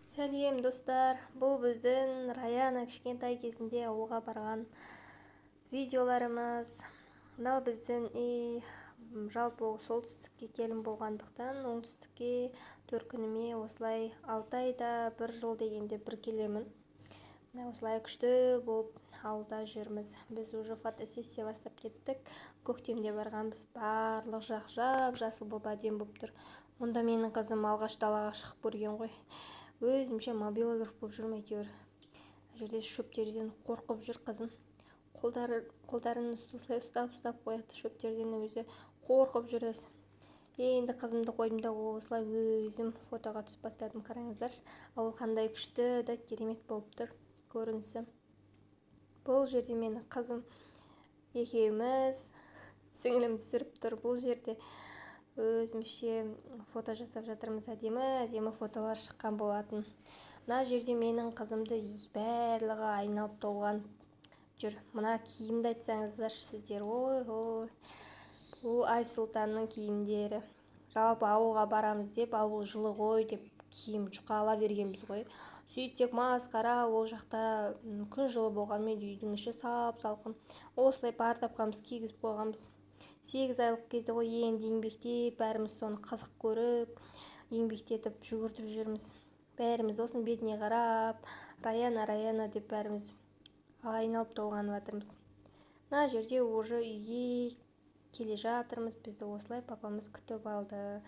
Сәлем достар, бұл біздің Раяна кішкентай кезінде ауылға барған видеоларымыз. Мынау біздің үй, жалпы солтүстікке келін болғандықтан оңтүстікке 4 күніме осылай 6 айда 1 жыл дегенде бір келемін. Осылай күшті болып ауылда жүрміз. Біз уже фотосессия бастап кеттік. Көктемде барғанбыз, барлық жақ жап-жасыл болып әдемі болып тұр. Онда менің қызым алғаш далаға шығып көрген ғой. Өзімше мобилограф болып жүрмін әйтеуір. Жерде шөптерден қорқып жүр қызым. Қолдарын осылай ұстап қояды, шөптерден өзі қорқып жүреді. Енді қызымды қойдым да осылай өзім фотоға түсіп бастадым. Қараңыздаршы, ауыл қандай күшті да керемет болып тұр көрінісі. Бұл жерде менің қызым екеуміз, сіңілім түсіріп тұр. Бұл жерде өзімше фото жасап жатырмыз. Әдемі фотолар шыққан болатын. Мына жерде менің қызымды барлығы айналып толған жүр. Мына киімді айтсаңыздаршы сіздер. Ой, бұл Айсұлтанның киімдері. Жалпы ауылға барамыз деп, ауыл жылы ғой деп киім жұқала бергенбіз ғой. Сөйтсек масқара, ол жақта күн жылы болғанмен үйдің іші сап-салқын. Осылай бар тапқанбыз, кигізіп қойғанбыз. 8 айлық кезде ғой, енді еңбектеп, бәріміз соны қызық көріп, еңбектетіп жүгіртіп жүрміз. Бәріміз осының бетіне қарап, Раяна деп бәріміз айналып толғанып жатырмыз. Мына жерде уже үйге келе жатырмыз. Бізді осылай папамыз күтіп алды.